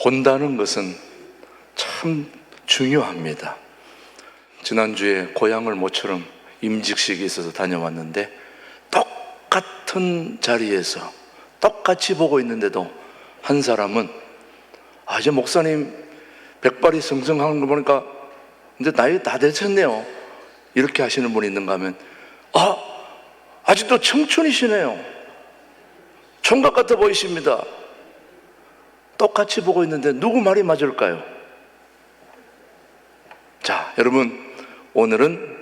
본다는 것은 참 중요합니다. 지난주에 고향을 모처럼 임직식이 있어서 다녀왔는데 똑같은 자리에서 똑같이 보고 있는데도 한 사람은 이제 목사님 백발이 성성하는 거 보니까 이제 나이 다 되셨네요, 이렇게 하시는 분이 있는가 하면 아직도 청춘이시네요, 총각 같아 보이십니다. 똑같이 보고 있는데 누구 말이 맞을까요? 자, 여러분, 오늘은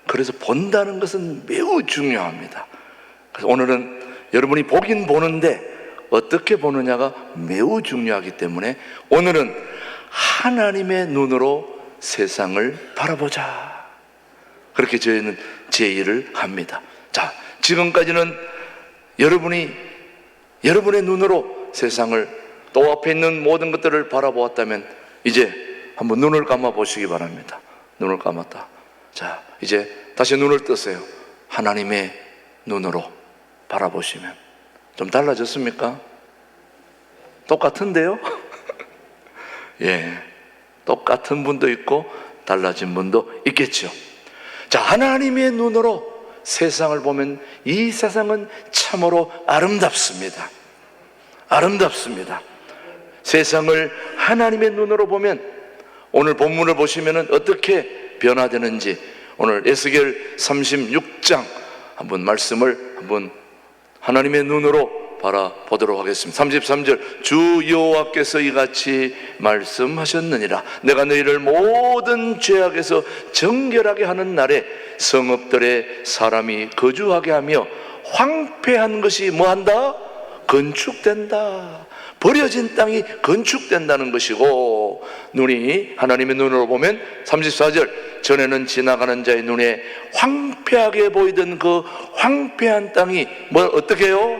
그래서 본다는 것은 매우 중요합니다. 그래서 오늘은 여러분이 보긴 보는데 어떻게 보느냐가 매우 중요하기 때문에 오늘은 하나님의 눈으로 세상을 바라보자, 그렇게 저희는 제의를 합니다. 자, 지금까지는 여러분이 여러분의 눈으로 세상을 또 앞에 있는 모든 것들을 바라보았다면 이제 한번 눈을 감아 보시기 바랍니다. 눈을 감았다. 자, 이제 다시 눈을 뜨세요. 하나님의 눈으로 바라보시면 좀 달라졌습니까? 똑같은데요? 예, 똑같은 분도 있고 달라진 분도 있겠죠. 자, 하나님의 눈으로 세상을 보면 이 세상은 참으로 아름답습니다. 아름답습니다. 세상을 하나님의 눈으로 보면 오늘 본문을 보시면 어떻게 변화되는지 오늘 에스겔 36장 한번 말씀을 한번 하나님의 눈으로 바라보도록 하겠습니다. 33절, 주 여호와께서 이같이 말씀하셨느니라. 내가 너희를 모든 죄악에서 정결하게 하는 날에 성읍들에 사람이 거주하게 하며 황폐한 것이 뭐한다? 건축된다. 버려진 땅이 건축된다는 것이고, 눈이 하나님의 눈으로 보면 34절, 전에는 지나가는 자의 눈에 황폐하게 보이던 그 황폐한 땅이 어떻게 해요?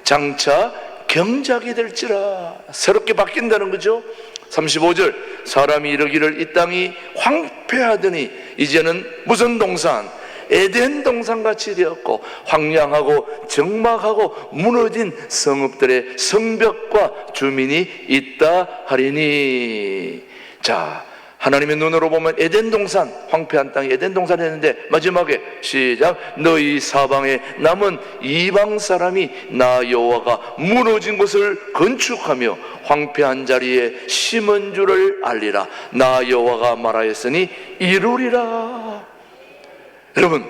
장차 경작이 될지라, 새롭게 바뀐다는 거죠. 35절, 사람이 이르기를 이 땅이 황폐하더니 이제는 무슨 동산? 에덴 동산같이 되었고 황량하고 적막하고 무너진 성읍들의 성벽과 주민이 있다 하리니. 자, 하나님의 눈으로 보면 에덴 동산, 황폐한 땅이 에덴 동산이 했는데 마지막에 시작, 너희 사방에 남은 이방 사람이 나 여호와가 무너진 곳을 건축하며 황폐한 자리에 심은 줄을 알리라. 나 여호와가 말하였으니 이루리라. 여러분,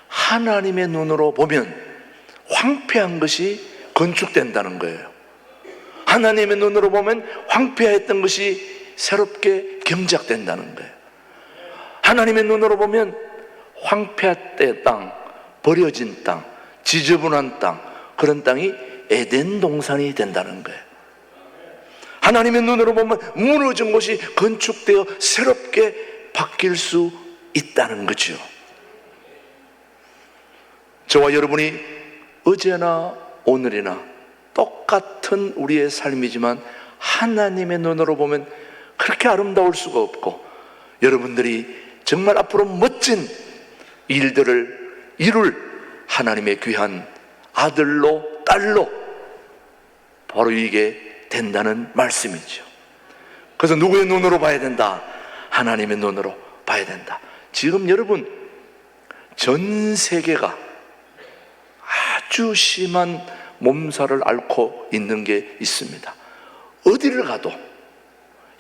하나님의 눈으로 보면 황폐한 것이 건축된다는 거예요. 하나님의 눈으로 보면 황폐했던 것이 새롭게 경작된다는 거예요. 하나님의 눈으로 보면 황폐한 땅, 버려진 땅, 지저분한 땅, 그런 땅이 에덴 동산이 된다는 거예요. 하나님의 눈으로 보면 무너진 곳이 건축되어 새롭게 바뀔 수 있다는 거죠. 저와 여러분이 어제나 오늘이나 똑같은 우리의 삶이지만 하나님의 눈으로 보면 그렇게 아름다울 수가 없고, 여러분들이 정말 앞으로 멋진 일들을 이룰 하나님의 귀한 아들로 딸로 바로 이게 된다는 말씀이죠. 그래서 누구의 눈으로 봐야 된다? 하나님의 눈으로 봐야 된다. 지금 여러분, 전 세계가 아주 심한 몸살을 앓고 있는 게 있습니다. 어디를 가도,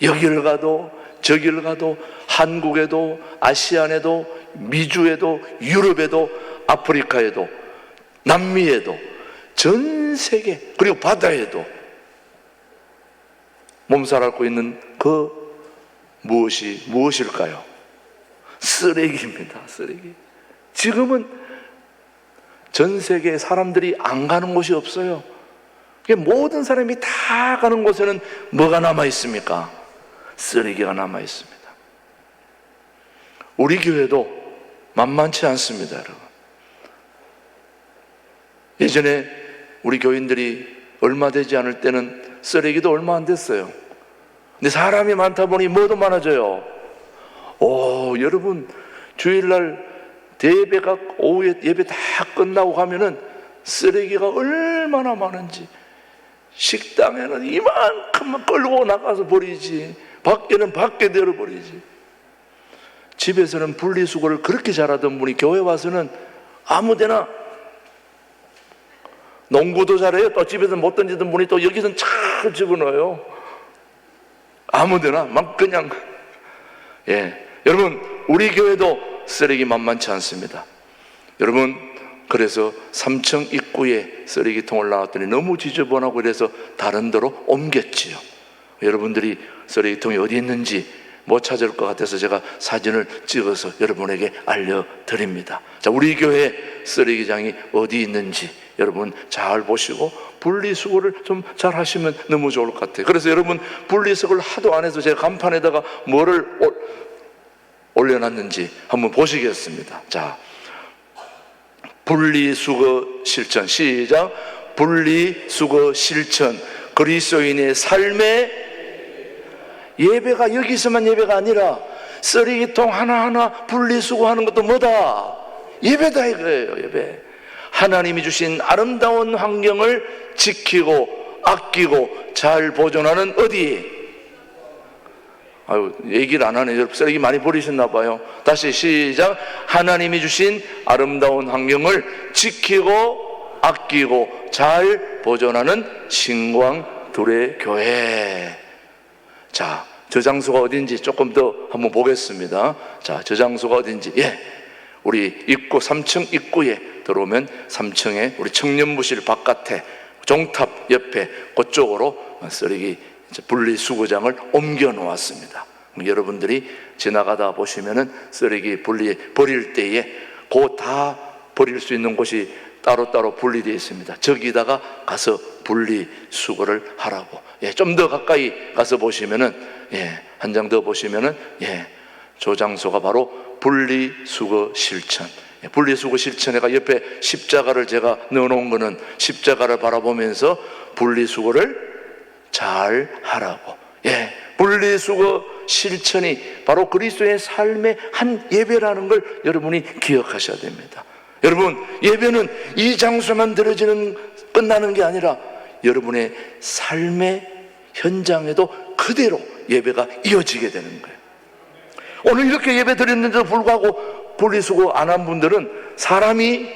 여기를 가도 저기를 가도, 한국에도 아시안에도 미주에도 유럽에도 아프리카에도 남미에도 전 세계, 그리고 바다에도 몸살 앓고 있는 그 무엇일까요? 쓰레기입니다. 쓰레기. 지금은 전 세계 사람들이 안 가는 곳이 없어요. 모든 사람이 다 가는 곳에는 뭐가 남아 있습니까? 쓰레기가 남아 있습니다. 우리 교회도 만만치 않습니다, 여러분. 예전에 우리 교인들이 얼마 되지 않을 때는 쓰레기도 얼마 안 됐어요. 근데 사람이 많다 보니 뭐도 많아져요. 여러분, 주일날 대예배가 오후에 예배 다 끝나고 가면은 쓰레기가 얼마나 많은지 식당에는 이만큼만 끌고 나가서 버리지, 밖에는 밖에대로 버리지. 집에서는 분리수거를 그렇게 잘하던 분이 교회 와서는 아무데나, 농구도 잘해요. 또 집에서 못 던지던 분이 또 여기서는 잘 집어넣어요. 아무데나 막 그냥. 여러분, 우리 교회도 쓰레기 만만치 않습니다. 여러분, 그래서 3층 입구에 쓰레기통을 놔왔더니 너무 지저분하고 이래서 다른 데로 옮겼지요. 여러분들이 쓰레기통이 어디 있는지 못 찾을 것 같아서 제가 사진을 찍어서 여러분에게 알려드립니다. 자, 우리 교회 쓰레기장이 어디 있는지 여러분 잘 보시고 분리수거를 좀 잘 하시면 너무 좋을 것 같아요. 그래서 여러분, 분리수거를 하도 안 해서 제가 간판에다가 뭐를 올려놨는지 한번 보시겠습니다. 자, 분리수거 실천. 시작. 분리수거 실천. 그리스도인의 삶의 예배가 여기서만 예배가 아니라 쓰레기통 하나하나 분리수거하는 것도 뭐다? 예배다 이거예요. 예배. 하나님이 주신 아름다운 환경을 지키고 아끼고 잘 보존하는 어디? 아유, 얘기를 안 하네. 쓰레기 많이 버리셨나 봐요. 다시 시작. 하나님이 주신 아름다운 환경을 지키고 아끼고 잘 보존하는 신광 둘의 교회. 자, 저 장소가 어딘지 조금 더 한번 보겠습니다. 자, 저 장소가 어딘지. 우리 입구 3층 입구에 들어오면 3층에 우리 청년부실 바깥에 종탑 옆에 그쪽으로 쓰레기 분리수거장을 옮겨 놓았습니다. 여러분들이 지나가다 보시면은 쓰레기 버릴 때에 그 다 버릴 수 있는 곳이 따로따로 분리되어 있습니다. 저기다가 가서 분리수거를 하라고. 좀 더 가까이 가서 보시면은, 한 장 더 보시면은, 저 장소가 바로 분리수거 실천. 분리수거 실천에가 옆에 십자가를 제가 넣어놓은 거는 십자가를 바라보면서 분리수거를 잘 하라고. 분리수거 실천이 바로 그리스도의 삶의 한 예배라는 걸 여러분이 기억하셔야 됩니다. 여러분, 예배는 이 장소만 드려지는 끝나는 게 아니라 여러분의 삶의 현장에도 그대로 예배가 이어지게 되는 거예요. 오늘 이렇게 예배 드렸는데도 불구하고 분리수거 안 한 분들은 사람이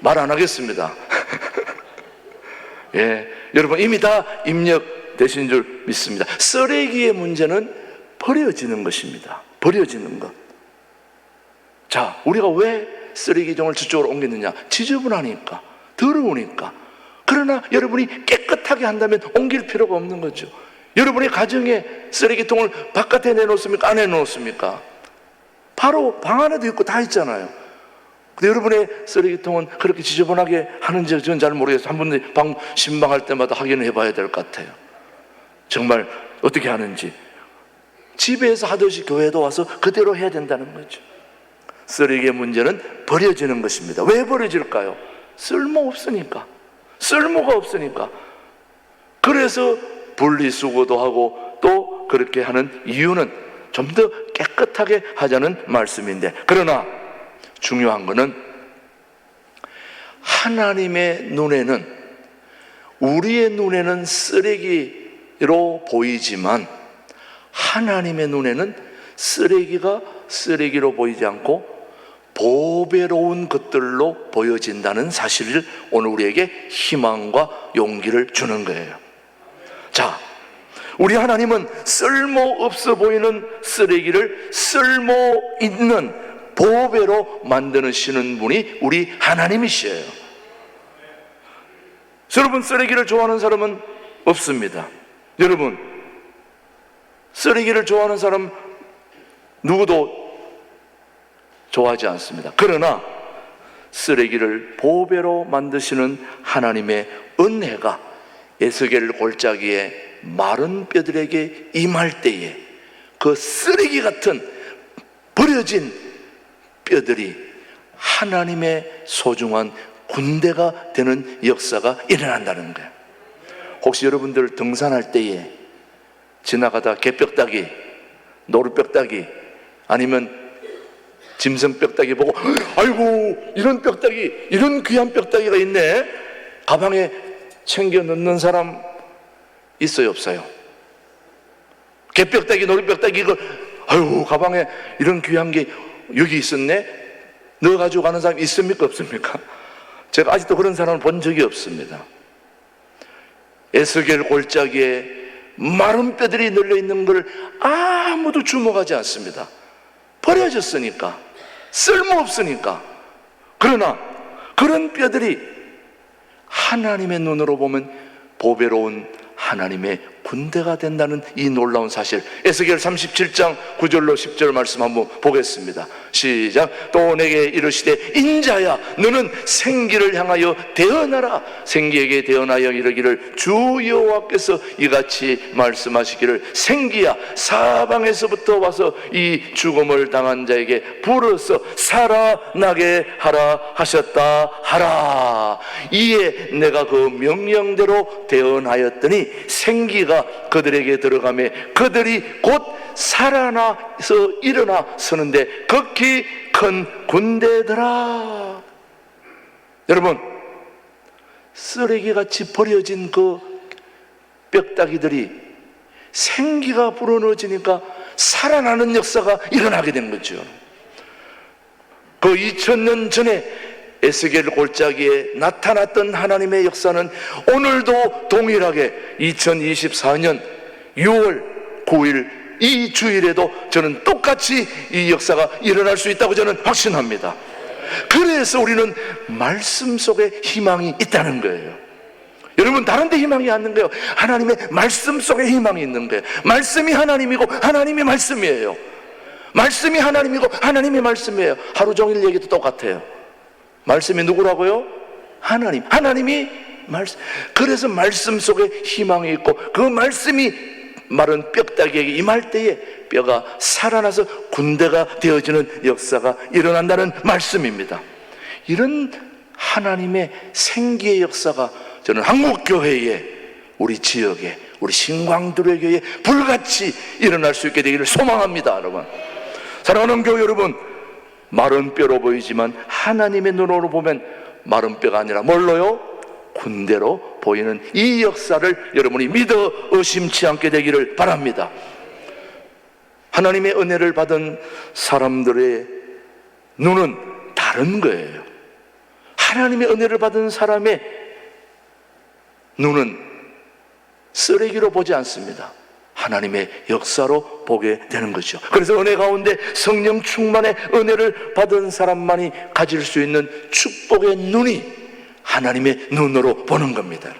말 안 하겠습니다. 여러분 이미 다 입력되신 줄 믿습니다. 쓰레기의 문제는 버려지는 것입니다. 버려지는 것. 자, 우리가 왜 쓰레기통을 저쪽으로 옮겼느냐? 지저분하니까, 더러우니까. 그러나 여러분이 깨끗하게 한다면 옮길 필요가 없는 거죠. 여러분의 가정에 쓰레기통을 바깥에 내놓습니까? 안에 놓습니까? 바로 방 안에도 있고 다 있잖아요. 근데 여러분의 쓰레기통은 그렇게 지저분하게 하는지 저는 잘 모르겠어요. 한 번도 신방할 때마다 확인을 해봐야 될 것 같아요. 정말 어떻게 하는지. 집에서 하듯이 교회도 와서 그대로 해야 된다는 거죠. 쓰레기의 문제는 버려지는 것입니다. 왜 버려질까요? 쓸모없으니까. 쓸모가 없으니까. 그래서 분리수거도 하고 또 그렇게 하는 이유는 좀 더 깨끗하게 하자는 말씀인데, 그러나 중요한 것은 하나님의 눈에는, 우리의 눈에는 쓰레기로 보이지만 하나님의 눈에는 쓰레기가 쓰레기로 보이지 않고 보배로운 것들로 보여진다는 사실을 오늘 우리에게 희망과 용기를 주는 거예요. 자, 우리 하나님은 쓸모없어 보이는 쓰레기를 쓸모있는 보배로 만드시는 분이 우리 하나님이시에요. 여러분, 쓰레기를 좋아하는 사람은 없습니다. 여러분, 쓰레기를 좋아하는 사람 누구도 좋아하지 않습니다. 그러나 쓰레기를 보배로 만드시는 하나님의 은혜가 에스겔 골짜기에 마른 뼈들에게 임할 때에 그 쓰레기 같은 버려진 뼈들이 하나님의 소중한 군대가 되는 역사가 일어난다는 거예요. 혹시 여러분들 등산할 때에 지나가다 개뼈다귀, 노루뼈다귀, 아니면 짐승뼈다귀 보고 아이고 이런 뼈다귀, 이런 귀한 뼈다귀가 있네, 가방에 챙겨 넣는 사람 있어요, 없어요? 개뼈다귀, 놀이뼈다귀, 이거, 아유, 가방에 이런 귀한 게 여기 있었네? 넣어가지고 가는 사람 있습니까, 없습니까? 제가 아직도 그런 사람을 본 적이 없습니다. 에스겔 골짜기에 마른 뼈들이 널려있는 걸 아무도 주목하지 않습니다. 버려졌으니까, 쓸모없으니까. 그러나 그런 뼈들이 하나님의 눈으로 보면 보배로운 하나님의 군대가 된다는 이 놀라운 사실, 에스겔 37장 9절로 10절 말씀 한번 보겠습니다. 시작. 또 내게 이르시되 인자야 너는 생기를 향하여 대언하라. 생기에게 대언하여 이르기를 주 여호와께서 이같이 말씀하시기를 생기야 사방에서부터 와서 이 죽음을 당한 자에게 불어서 살아나게 하라 하셨다 하라. 이에 내가 그 명령대로 대언하였더니 생기가 그들에게 들어가매 그들이 곧 살아나서 일어나 서는데 극히 큰 군대더라. 여러분, 쓰레기같이 버려진 그 뼈다귀들이 생기가 불어넣어지니까 살아나는 역사가 일어나게 된 거죠. 그 2000년 전에 에스겔 골짜기에 나타났던 하나님의 역사는 오늘도 동일하게 2024년 6월 9일 이 주일에도 저는 똑같이 이 역사가 일어날 수 있다고 저는 확신합니다. 그래서 우리는 말씀 속에 희망이 있다는 거예요. 여러분, 다른 데 희망이 없는 거예요. 하나님의 말씀 속에 희망이 있는 거예요. 말씀이 하나님이고 하나님이 말씀이에요. 말씀이 하나님이고 하나님이 말씀이에요. 하루 종일 얘기도 똑같아요. 말씀이 누구라고요? 하나님. 하나님이 말씀. 그래서 말씀 속에 희망이 있고 그 말씀이 마른 뼈다귀에게 임할 때에 뼈가 살아나서 군대가 되어지는 역사가 일어난다는 말씀입니다. 이런 하나님의 생기의 역사가 저는 한국교회에, 우리 지역에, 우리 신광두레 교회에 불같이 일어날 수 있게 되기를 소망합니다. 여러분, 사랑하는 교회 여러분, 마른 뼈로 보이지만 하나님의 눈으로 보면 마른 뼈가 아니라 뭘로요? 군대로 보이는 이 역사를 여러분이 믿어 의심치 않게 되기를 바랍니다. 하나님의 은혜를 받은 사람들의 눈은 다른 거예요. 하나님의 은혜를 받은 사람의 눈은 쓰레기로 보지 않습니다. 하나님의 역사로 보게 되는 거죠. 그래서 은혜 가운데 성령 충만의 은혜를 받은 사람만이 가질 수 있는 축복의 눈이 하나님의 눈으로 보는 겁니다.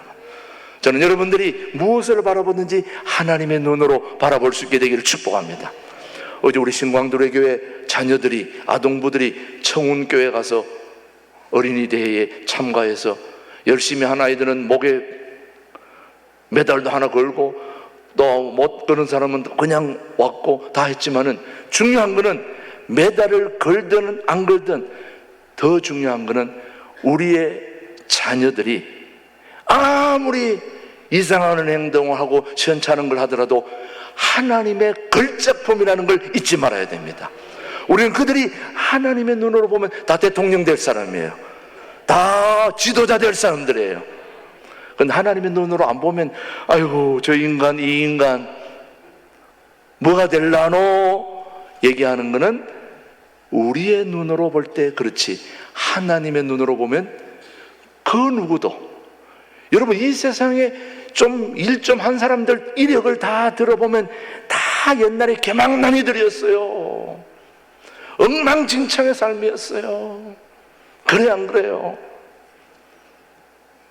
저는 여러분들이 무엇을 바라보는지 하나님의 눈으로 바라볼 수 있게 되기를 축복합니다. 어제 우리 신광두레 교회 자녀들이, 아동부들이 청운교회 가서 어린이 대회에 참가해서 열심히 한 아이들은 목에 메달도 하나 걸고 또 못 거는 사람은 그냥 왔고 다 했지만은 중요한 거는 메달을 걸든 안 걸든 더 중요한 거는 우리의 자녀들이 아무리 이상한 행동을 하고 시원찮은 걸 하더라도 하나님의 걸작품이라는 걸 잊지 말아야 됩니다. 우리는 그들이 하나님의 눈으로 보면 다 대통령 될 사람이에요. 다 지도자 될 사람들이에요. 근데 하나님의 눈으로 안 보면 아이고 저 인간 이 인간 뭐가 될라노 얘기하는 거는 우리의 눈으로 볼 때 그렇지, 하나님의 눈으로 보면 그 누구도, 여러분 이 세상에 좀 일 좀 한 사람들 이력을 다 들어보면 다 옛날에 개망난이들이었어요. 엉망진창의 삶이었어요. 그래 안 그래요?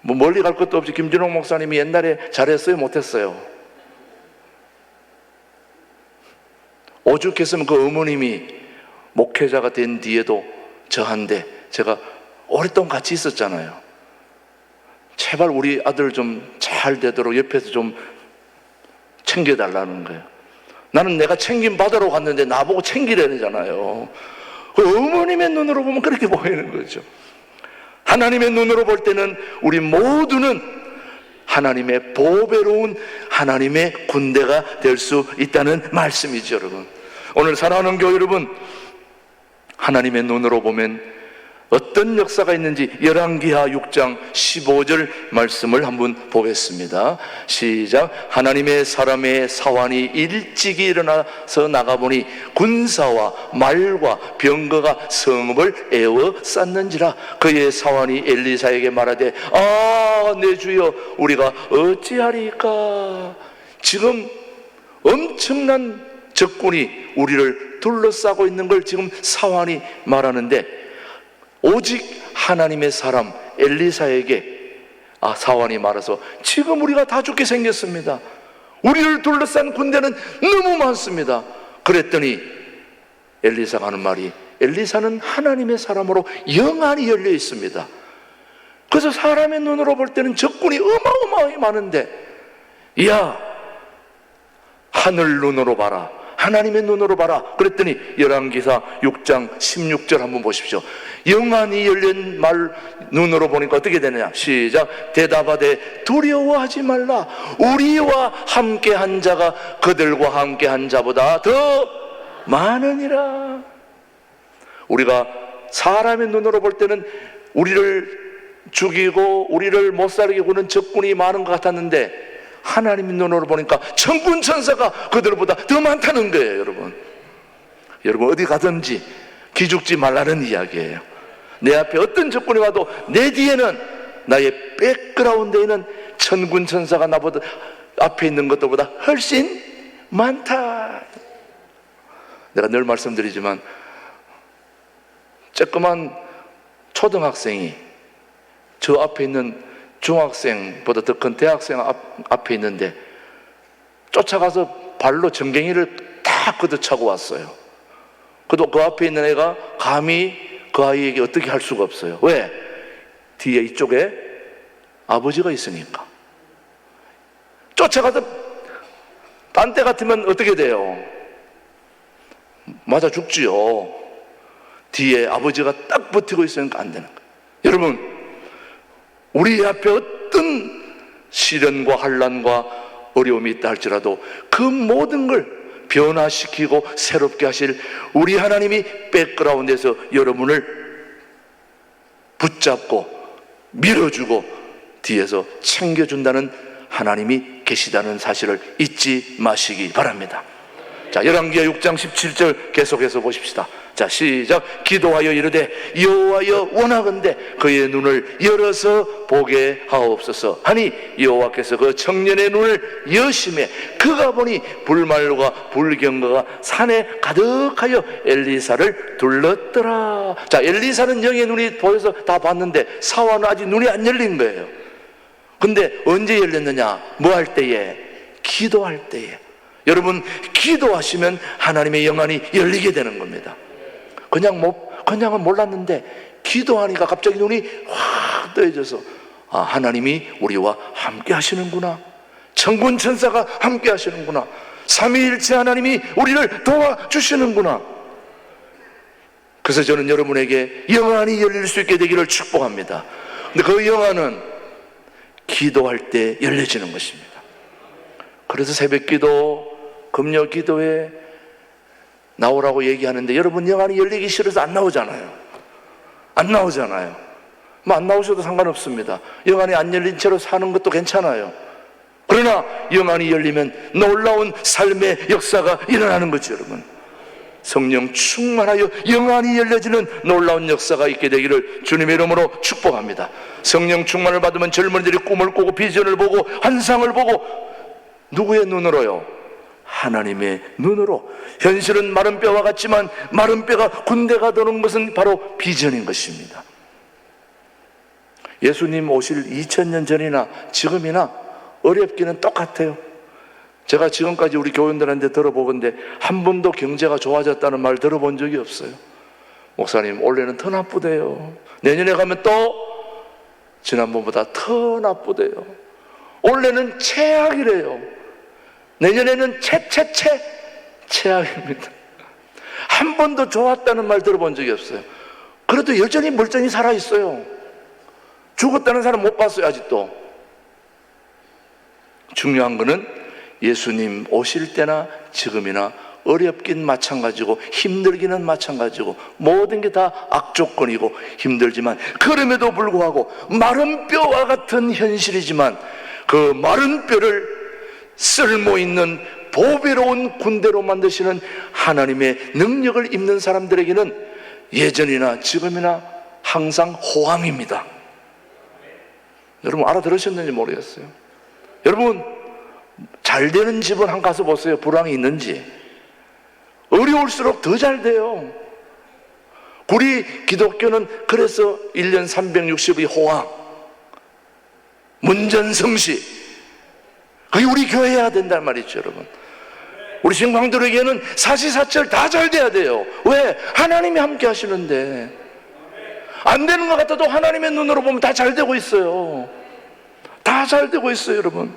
뭐 멀리 갈 것도 없이 김준홍 목사님이 옛날에 잘했어요, 못했어요? 오죽했으면 그 어머님이 목회자가 된 뒤에도 저한테 제가 오랫동안 같이 있었잖아요. 제발 우리 아들 좀 잘 되도록 옆에서 좀 챙겨달라는 거예요. 나는 내가 챙김 받으러 갔는데 나보고 챙기려잖아요. 그 어머님의 눈으로 보면 그렇게 보이는 거죠. 하나님의 눈으로 볼 때는 우리 모두는 하나님의 보배로운 하나님의 군대가 될 수 있다는 말씀이죠. 여러분, 오늘 사랑하는 교회 여러분, 하나님의 눈으로 보면 어떤 역사가 있는지 열왕기하 6장 15절 말씀을 한번 보겠습니다. 시작. 하나님의 사람의 사환이 일찍이 일어나서 나가보니 군사와 말과 병거가 성읍을 에워쌌는지라. 그의 사환이 엘리사에게 말하되 내 주여 우리가 어찌하리까. 지금 엄청난 적군이 우리를 둘러싸고 있는 걸 지금 사환이 말하는데, 오직 하나님의 사람 엘리사에게 사환이 말해서 지금 우리가 다 죽게 생겼습니다. 우리를 둘러싼 군대는 너무 많습니다. 그랬더니 엘리사가 하는 말이, 엘리사는 하나님의 사람으로 영안이 열려 있습니다. 그래서 사람의 눈으로 볼 때는 적군이 어마어마하게 많은데, 야, 하늘 눈으로 봐라, 하나님의 눈으로 봐라. 그랬더니 열왕기사 6장 16절 한번 보십시오. 영안이 열린 말 눈으로 보니까 어떻게 되느냐. 시작. 대답하되 두려워하지 말라. 우리와 함께한 자가 그들과 함께한 자보다 더 많으니라. 우리가 사람의 눈으로 볼 때는 우리를 죽이고 우리를 못 살게 구는 적군이 많은 것 같았는데, 하나님의 눈으로 보니까 천군 천사가 그들보다 더 많다는 거예요. 여러분 어디 가든지 기죽지 말라는 이야기예요. 내 앞에 어떤 적군이 와도 내 뒤에는, 나의 백그라운드에는 천군 천사가 나보다 앞에 있는 것들보다 훨씬 많다. 내가 늘 말씀드리지만, 조그만 초등학생이 저 앞에 있는 중학생보다 더 큰 대학생 앞에 있는데 쫓아가서 발로 정갱이를 딱 걷어차고 왔어요. 그래도 그 앞에 있는 애가 감히 그 아이에게 어떻게 할 수가 없어요. 왜? 뒤에 이쪽에 아버지가 있으니까. 쫓아가서 딴 때 같으면 어떻게 돼요? 맞아 죽지요. 뒤에 아버지가 딱 버티고 있으니까 안 되는 거예요. 여러분, 우리 앞에 어떤 시련과 환난과 어려움이 있다 할지라도 그 모든 걸 변화시키고 새롭게 하실 우리 하나님이 백그라운드에서 여러분을 붙잡고 밀어주고 뒤에서 챙겨준다는 하나님이 계시다는 사실을 잊지 마시기 바랍니다. 자, 열왕기하 6장 17절 계속해서 보십시다. 자, 시작. 기도하여 이르되 여호와여 원하건대 그의 눈을 열어서 보게 하옵소서 하니, 여호와께서 그 청년의 눈을 여심해 그가 보니 불말과 불경거가 산에 가득하여 엘리사를 둘렀더라. 자, 엘리사는 영의 눈이 보여서 다 봤는데 사환은 아직 눈이 안 열린 거예요. 근데 언제 열렸느냐? 뭐 할 때에? 기도할 때에. 여러분, 기도하시면 하나님의 영안이 열리게 되는 겁니다. 그냥은 몰랐는데 기도하니까 갑자기 눈이 확 떠져서 하나님이 우리와 함께 하시는구나. 천군 천사가 함께 하시는구나. 삼위일체 하나님이 우리를 도와주시는구나. 그래서 저는 여러분에게 영안이 열릴 수 있게 되기를 축복합니다. 근데 그 영안은 기도할 때 열려지는 것입니다. 그래서 새벽기도, 금요기도에 나오라고 얘기하는데, 여러분 영안이 열리기 싫어서 안 나오잖아요. 안 나오셔도 상관없습니다. 영안이 안 열린 채로 사는 것도 괜찮아요. 그러나 영안이 열리면 놀라운 삶의 역사가 일어나는 거죠. 여러분, 성령 충만하여 영안이 열려지는 놀라운 역사가 있게 되기를 주님의 이름으로 축복합니다. 성령 충만을 받으면 젊은이들이 꿈을 꾸고 비전을 보고 환상을 보고, 누구의 눈으로요? 하나님의 눈으로. 현실은 마른 뼈와 같지만 마른 뼈가 군대가 되는 것은 바로 비전인 것입니다. 예수님 오실 2000년 전이나 지금이나 어렵기는 똑같아요. 제가 지금까지 우리 교인들한테 들어보건대 한 번도 경제가 좋아졌다는 말 들어본 적이 없어요. 목사님, 올해는 더 나쁘대요. 내년에 가면 또 지난번보다 더 나쁘대요. 올해는 최악이래요. 내년에는 최악입니다. 한 번도 좋았다는 말 들어본 적이 없어요. 그래도 여전히 멀쩡히 살아있어요. 죽었다는 사람 못 봤어요, 아직도. 중요한 거는 예수님 오실 때나 지금이나 어렵긴 마찬가지고 힘들기는 마찬가지고 모든 게 다 악조건이고 힘들지만, 그럼에도 불구하고 마른 뼈와 같은 현실이지만 그 마른 뼈를 쓸모있는 보배로운 군대로 만드시는 하나님의 능력을 입는 사람들에게는 예전이나 지금이나 항상 호황입니다. 여러분 알아들으셨는지 모르겠어요. 여러분 잘 되는 집은 한 가서 보세요. 불황이 있는지. 어려울수록 더 잘 돼요. 우리 기독교는 그래서 1년 360의 호황, 문전성시, 그게 우리 교회 해야 된단 말이죠. 여러분, 우리 신방들에게는 사시사철 다 잘 돼야 돼요. 왜? 하나님이 함께 하시는데. 안 되는 것 같아도 하나님의 눈으로 보면 다 잘 되고 있어요. 다 잘 되고 있어요, 여러분.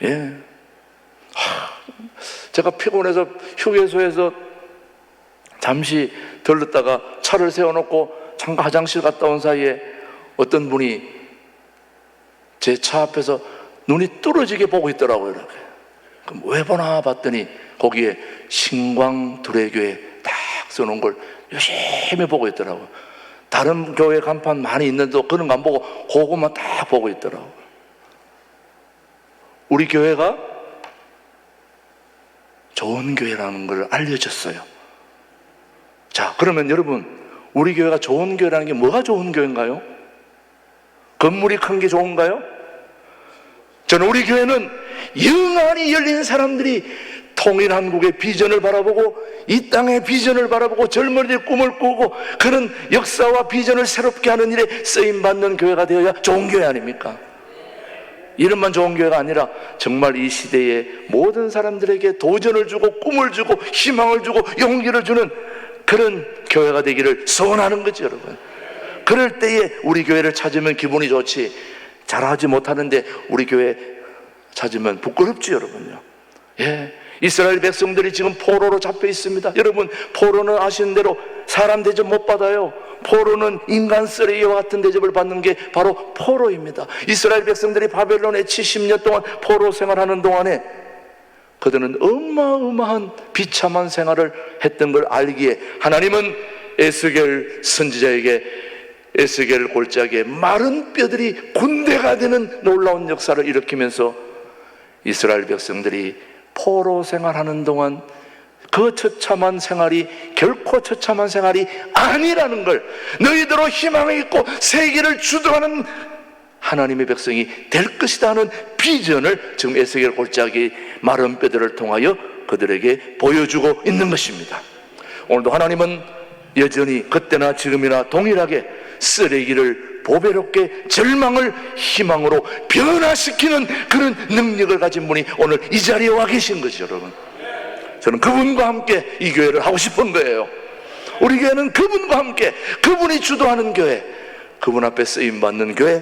예. 제가 피곤해서 휴게소에서 잠시 들렀다가 차를 세워놓고 잠깐 화장실 갔다 온 사이에 어떤 분이 제 차 앞에서 눈이 뚫어지게 보고 있더라고요. 이렇게. 그럼 왜 보나 봤더니 거기에 신광두레교회 딱 써놓은 걸 열심히 보고 있더라고요. 다른 교회 간판 많이 있는데도 그런 거 안 보고 그것만 딱 보고 있더라고요. 우리 교회가 좋은 교회라는 걸 알려줬어요. 자, 그러면 여러분, 우리 교회가 좋은 교회라는 게 뭐가 좋은 교회인가요? 건물이 큰 게 좋은가요? 저는 우리 교회는 영안이 열린 사람들이 통일한국의 비전을 바라보고 이 땅의 비전을 바라보고 젊은이들의 꿈을 꾸고 그런 역사와 비전을 새롭게 하는 일에 쓰임받는 교회가 되어야 좋은 교회 아닙니까? 이름만 좋은 교회가 아니라 정말 이 시대의 모든 사람들에게 도전을 주고 꿈을 주고 희망을 주고 용기를 주는 그런 교회가 되기를 소원하는 거죠, 여러분. 그럴 때에 우리 교회를 찾으면 기분이 좋지, 잘하지 못하는데 우리 교회 찾으면 부끄럽지, 여러분요. 예. 이스라엘 백성들이 지금 포로로 잡혀 있습니다. 여러분, 포로는 아시는 대로 사람 대접 못 받아요. 포로는 인간 쓰레기와 같은 대접을 받는 게 바로 포로입니다. 이스라엘 백성들이 바벨론에 70년 동안 포로 생활하는 동안에 그들은 어마어마한 비참한 생활을 했던 걸 알기에 하나님은 에스겔 선지자에게 에스겔 골짜기에 마른 뼈들이 군대가 되는 놀라운 역사를 일으키면서 이스라엘 백성들이 포로 생활하는 동안 그 처참한 생활이 결코 처참한 생활이 아니라는 걸, 너희들로 희망이 있고 세계를 주도하는 하나님의 백성이 될 것이다 하는 비전을 지금 에스겔 골짜기 마른 뼈들을 통하여 그들에게 보여주고 있는 것입니다. 오늘도 하나님은 여전히 그때나 지금이나 동일하게 쓰레기를 보배롭게 절망을 희망으로 변화시키는 그런 능력을 가진 분이 오늘 이 자리에 와 계신 거죠, 여러분. 저는 그분과 함께 이 교회를 하고 싶은 거예요. 우리 교회는 그분과 함께, 그분이 주도하는 교회, 그분 앞에 쓰임받는 교회,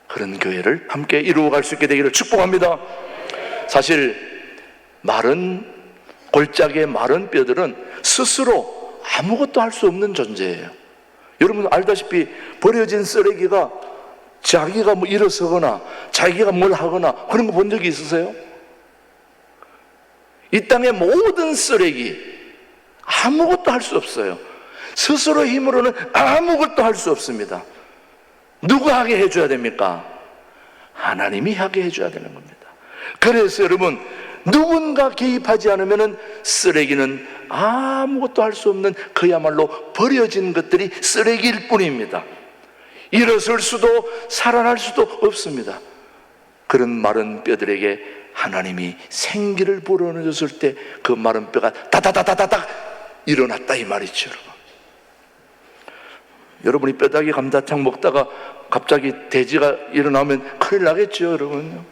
그런 교회를 함께 이루어갈 수 있게 되기를 축복합니다. 사실 마른 골짜기의 마른 뼈들은 스스로 아무것도 할 수 없는 존재예요. 여러분 알다시피 버려진 쓰레기가 자기가 뭐 일어서거나 자기가 뭘 하거나 그런 거 본 적이 있으세요? 이 땅의 모든 쓰레기 아무것도 할 수 없어요. 스스로 힘으로는 아무것도 할 수 없습니다. 누가 하게 해줘야 됩니까? 하나님이 하게 해줘야 되는 겁니다. 그래서 여러분, 누군가 개입하지 않으면 쓰레기는 아무것도 할 수 없는 그야말로 버려진 것들이 쓰레기일 뿐입니다. 일어설 수도 살아날 수도 없습니다. 그런 마른 뼈들에게 하나님이 생기를 불어넣었을 때 그 마른 뼈가 다다다다다닥 일어났다 이 말이죠, 여러분. 여러분이 뼈다귀 감자탕 먹다가 갑자기 돼지가 일어나면 큰일 나겠죠, 여러분.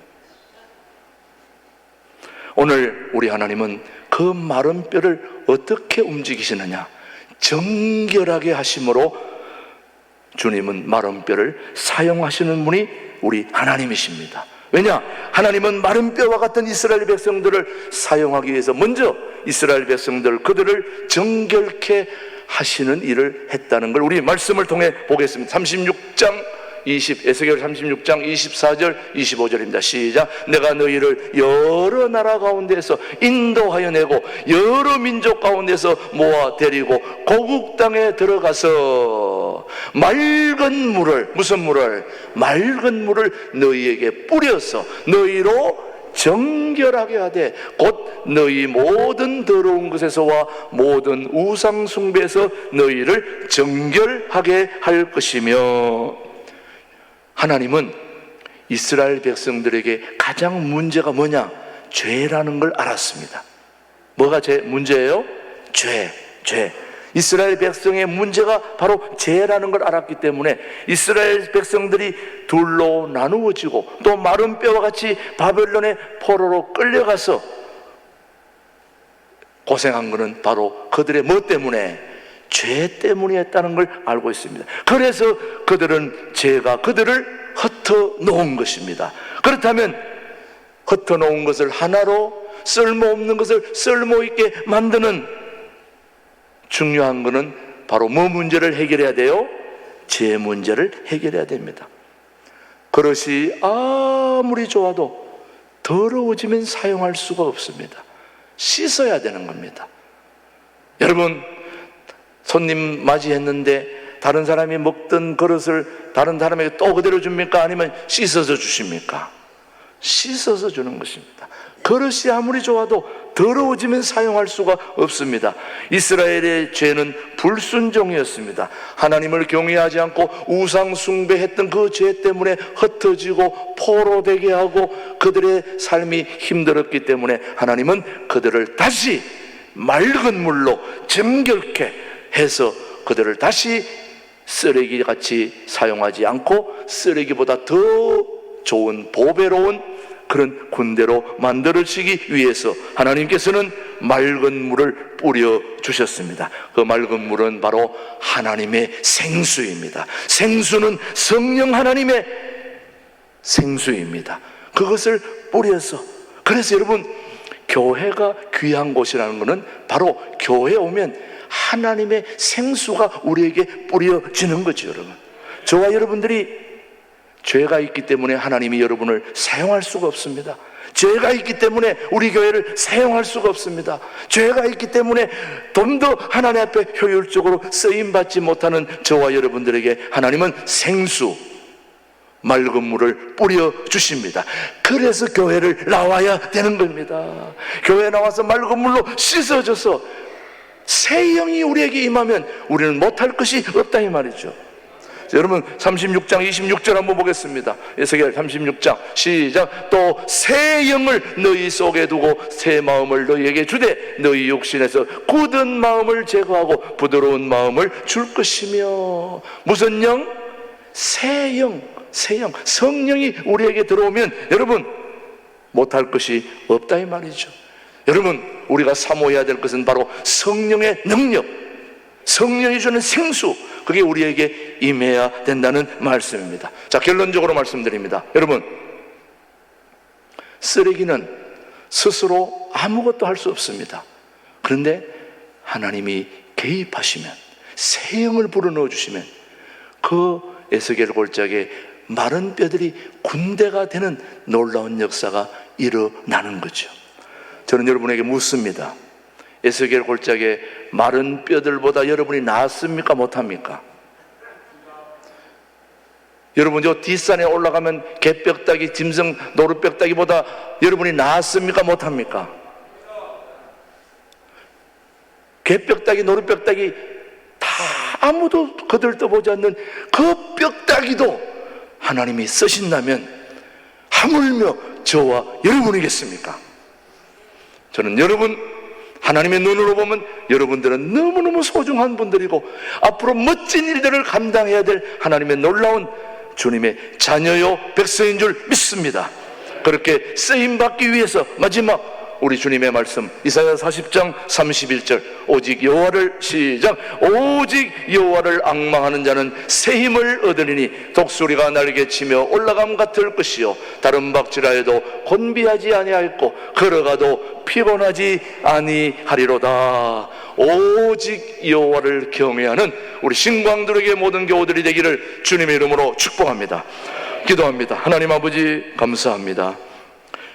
오늘 우리 하나님은 그 마른 뼈를 어떻게 움직이시느냐, 정결하게 하심으로 주님은 마른 뼈를 사용하시는 분이 우리 하나님이십니다. 왜냐? 하나님은 마른 뼈와 같은 이스라엘 백성들을 사용하기 위해서 먼저 이스라엘 백성들 그들을 정결케 하시는 일을 했다는 걸 우리 말씀을 통해 보겠습니다. 36장 에스겔 36장 24절 25절입니다. 시작. 내가 너희를 여러 나라 가운데서 인도하여 내고 여러 민족 가운데서 모아 데리고 고국 땅에 들어가서 맑은 물을, 무슨 물을? 맑은 물을 너희에게 뿌려서 너희로 정결하게 하되 곧 너희 모든 더러운 것에서와 모든 우상 숭배에서 너희를 정결하게 할 것이며. 하나님은 이스라엘 백성들에게 가장 문제가 뭐냐? 죄라는 걸 알았습니다. 뭐가 문제예요? 죄. 이스라엘 백성의 문제가 바로 죄라는 걸 알았기 때문에 이스라엘 백성들이 둘로 나누어지고 또 마른 뼈와 같이 바벨론의 포로로 끌려가서 고생한 것은 바로 그들의 뭐 때문에? 죄 때문이었다는 걸 알고 있습니다. 그래서 그들은 죄가 그들을 흩어놓은 것입니다. 그렇다면 흩어놓은 것을 하나로 쓸모없는 것을 쓸모있게 만드는 중요한 것은 바로 뭐 문제를 해결해야 돼요? 죄 문제를 해결해야 됩니다. 그릇이 아무리 좋아도 더러워지면 사용할 수가 없습니다. 씻어야 되는 겁니다. 여러분, 손님 맞이했는데 다른 사람이 먹던 그릇을 다른 사람에게 또 그대로 줍니까? 아니면 씻어서 주십니까? 씻어서 주는 것입니다. 그릇이 아무리 좋아도 더러워지면 사용할 수가 없습니다. 이스라엘의 죄는 불순종이었습니다. 하나님을 경외하지 않고 우상 숭배했던 그 죄 때문에 흩어지고 포로되게 하고 그들의 삶이 힘들었기 때문에 하나님은 그들을 다시 맑은 물로 정결케 해서 그들을 다시 쓰레기같이 사용하지 않고 쓰레기보다 더 좋은 보배로운 그런 군대로 만들어지기 위해서 하나님께서는 맑은 물을 뿌려 주셨습니다. 그 맑은 물은 바로 하나님의 생수입니다. 생수는 성령 하나님의 생수입니다. 그것을 뿌려서, 그래서 여러분, 교회가 귀한 곳이라는 것은 바로 교회에 오면 하나님의 생수가 우리에게 뿌려지는 거죠. 여러분, 저와 여러분들이 죄가 있기 때문에 하나님이 여러분을 사용할 수가 없습니다. 죄가 있기 때문에 우리 교회를 사용할 수가 없습니다. 죄가 있기 때문에 좀 더 하나님 앞에 효율적으로 쓰임받지 못하는 저와 여러분들에게 하나님은 생수, 맑은 물을 뿌려주십니다. 그래서 교회를 나와야 되는 겁니다. 교회에 나와서 맑은 물로 씻어져서 새 영이 우리에게 임하면 우리는 못할 것이 없다 이 말이죠. 여러분 36장 26절 한번 보겠습니다. 에스겔 36장 시작. 또 새 영을 너희 속에 두고 새 마음을 너희에게 주되 너희 육신에서 굳은 마음을 제거하고 부드러운 마음을 줄 것이며. 무슨 영? 새 영. 성령이 우리에게 들어오면 여러분 못할 것이 없다 이 말이죠. 여러분, 우리가 사모해야 될 것은 바로 성령의 능력, 성령이 주는 생수, 그게 우리에게 임해야 된다는 말씀입니다. 자, 결론적으로 말씀드립니다. 여러분, 쓰레기는 스스로 아무것도 할 수 없습니다. 그런데 하나님이 개입하시면, 새 영을 불어넣어 주시면 그 에스겔 골짜기에 마른 뼈들이 군대가 되는 놀라운 역사가 일어나는 거죠. 저는 여러분에게 묻습니다. 에스겔 골짜기에 마른 뼈들보다 여러분이 낫습니까? 못합니까? 여러분, 저 뒷산에 올라가면 개뼈따기, 짐승 노루뼈따기보다 여러분이 낫습니까? 못합니까? 개뼈따기, 노루뼈따기 다 아무도 거들떠보지 않는 그 뼈따기도 하나님이 쓰신다면 하물며 저와 여러분이겠습니까? 저는 여러분, 하나님의 눈으로 보면 여러분들은 너무너무 소중한 분들이고 앞으로 멋진 일들을 감당해야 될 하나님의 놀라운 주님의 자녀요 백성인 줄 믿습니다. 그렇게 쓰임받기 위해서 마지막 우리 주님의 말씀 이사야 40장 31절 오직 여호와를 시작. 오직 여호와를 앙망하는 자는 새 힘을 얻으리니 독수리가 날개 치며 올라감 같을 것이요 다른 박질하여도 곤비하지 아니하였고 걸어가도 피곤하지 아니하리로다. 오직 여호와를 경외하는 우리 신광들에게 모든 교우들이 되기를 주님의 이름으로 축복합니다. 기도합니다. 하나님 아버지 감사합니다.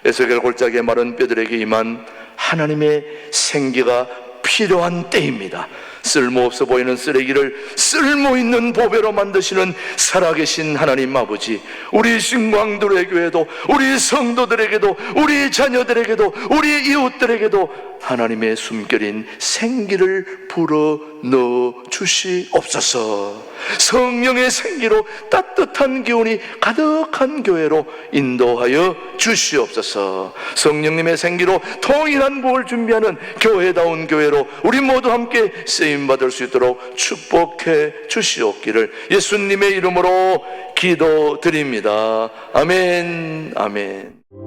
에스겔 골짜기의 마른 뼈들에게 임한 하나님의 생기가 필요한 때입니다. 쓸모없어 보이는 쓰레기를 쓸모있는 보배로 만드시는 살아계신 하나님 아버지, 우리 신광들의 교회도, 우리 성도들에게도, 우리 자녀들에게도, 우리 이웃들에게도 하나님의 숨결인 생기를 불어넣어 주시옵소서. 성령의 생기로 따뜻한 기운이 가득한 교회로 인도하여 주시옵소서. 성령님의 생기로 통일한 복을 준비하는 교회다운 교회로 우리 모두 함께 쓰임받을 수 있도록 축복해 주시옵기를 예수님의 이름으로 기도드립니다. 아멘, 아멘.